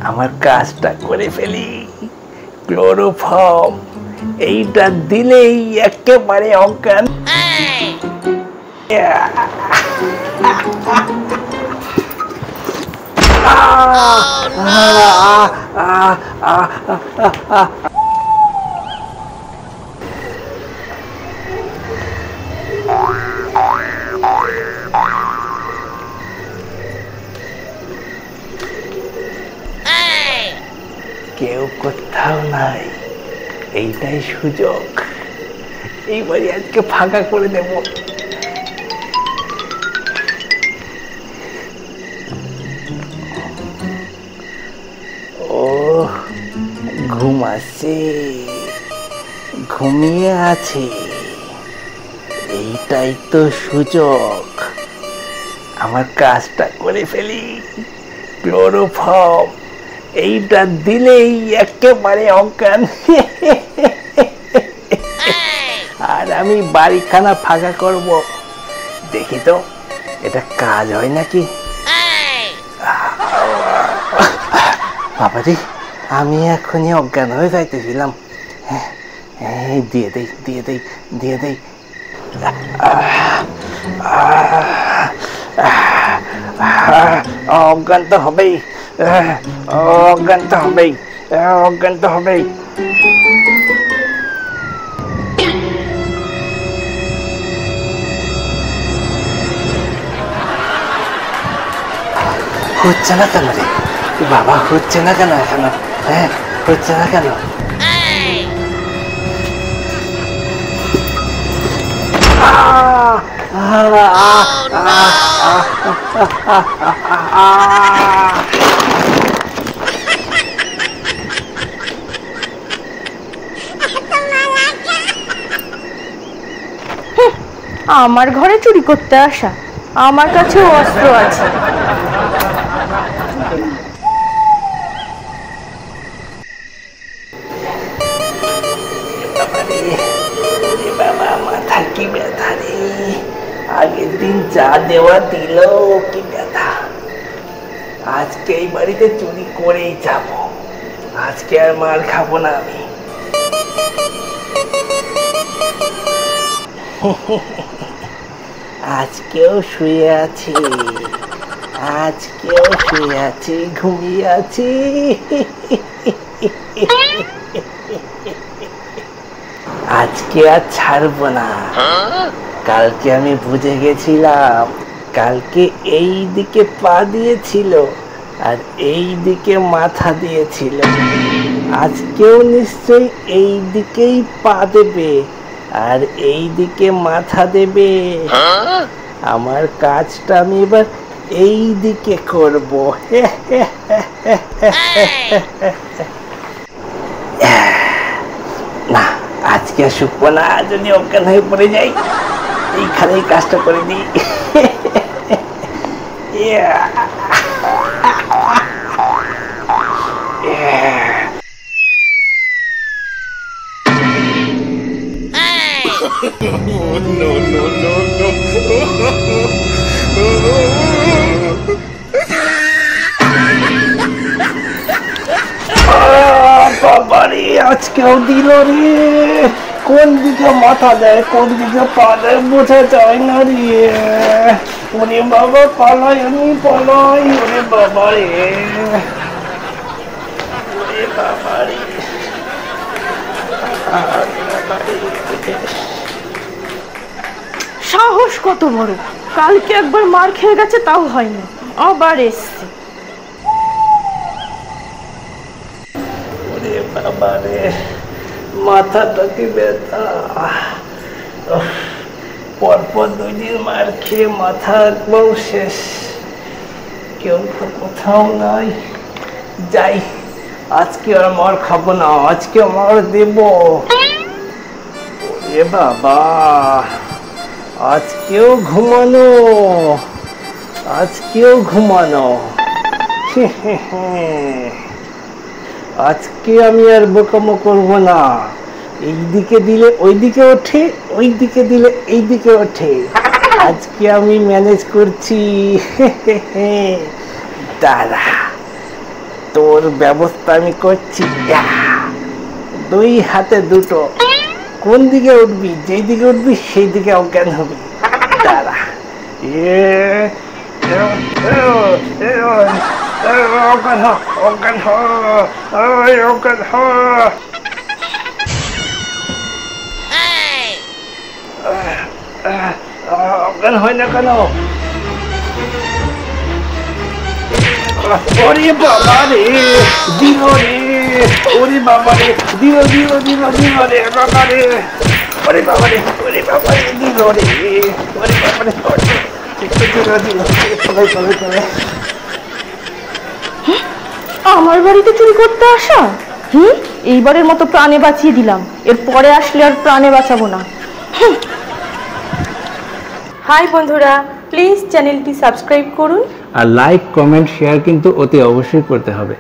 আমার কাজটা করে ফেলি। ক্লোরোফর্ম এইটা দিলেই একেবারে অজ্ঞান। কেউ কোথাও নাই, এইটাই সুযোগ। এইবারই আজকে ফাঁকা করে দেব। ও ঘুম আসছে, ঘুমিয়ে আছে, এইটাই তো সুযোগ। আমার কাজটা করে ফেলি। ক্লোরোফর্ম এইটা দিলেই একেবারে অজ্ঞান। আর আমি বাড়িখানা ফাঁকা করব। দেখি তো এটা কাজ হয় নাকি। বাবাজি, আমি এখনই অজ্ঞান হয়ে যাইতেছিলাম। দিয়ে দেই দিয়ে দেই দিয়ে দেই। অজ্ঞান তো হবেই, অজ্ঞান তো হবেই, অজ্ঞান তো হবেই। হচ্ছে না কেন রে বাবা, হচ্ছে না কেন এখনো? হ্যাঁ, হচ্ছে না কেন? আমার ঘরে চুরি করতে আসা, আমার কাছেও অস্ত্র আছে। বাবা, মাথা কি ব্যথা রে! আগের দিন যা দেওয়া দিল, কি ব্যথা! আজকে এই বাড়িতে চুরি করেই যাব। আজকে আর মার খাবো না আমি। আজকেও শুয়ে আছি, আজকেও শুয়ে আছি, ঘুমিয়ে আছি। আজকে আর ছাড়বো না। কালকে আমি বুঝে গেছিলাম, কালকে এই দিকে পা দিয়েছিল আর এই দিকে মাথা দিয়েছিল। আজকেও নিশ্চয়ই এই দিকেই পা দেবে আর এই দিকে মাথা দেবে। আমার কাজটা আমি এবার এই দিকে করব। না, আজকে শুকবো না। যদি অজ্ঞান হয়ে পড়ে যাই, এইখানেই কাজটা করে দিই। বাবারে, আজকেও দিল রে। কোন দিকে মাথা দেয়, কোন দিকে পা দেয় বোঝা যায় না রে। ওরে বাবা, পালাই, আমি পালাই। ওরে বাবা রে, ওরে বাবা রে। সাহস কত বড়! কালকে একবার মার খেয়ে গেছে, তাও হয়নি, আবার এসছে। ওরে বাবা রে, মাথাটা কি ব্যথা! পরপর 2 দিন মার খেয়ে মাথা একবার শেষ। কেউ তো কোথাও নাই। যাই, আজকে আর মার খাবো না, আজকে মার দেব। ওরে বাবা, আজকেও ঘুমানো, আজকেও ঘুমানো। আজকে আমি আর বোকামো করবো না। এইদিকে দিলে ওইদিকে ওঠে, ওইদিকে দিলে এইদিকে ওঠে। আজকে আমি ম্যানেজ করছি। দাঁড়া, তোর ব্যবস্থা আমি করছি। দুই হাতে দুটো, কোন দিকে উঠবি? যেই দিকে উঠবি সেই দিকে অজ্ঞান হবি। দাঁড়া, অজ্ঞান হয় না কেন? ওরে বাবা রে, দিল রে, ওরে বাবা রে, দিল দিল দিল দিল রে বাবা রে, ওরে বাবা রে, ওরে বাবা রে, দিল রে, ওরে বাবা রে, আমার বাড়িতে চুরি করতে আসা? এইবারের মতো প্রাণে বাঁচিয়ে দিলাম, এর পরে আসলে আর প্রাণে বাঁচাবো না। হাই বন্ধুরা, প্লিজ চ্যানেলটি সাবস্ক্রাইব করুন আর লাইক, কমেন্ট, শেয়ার কিন্তু অতি অবশ্যই করতে হবে।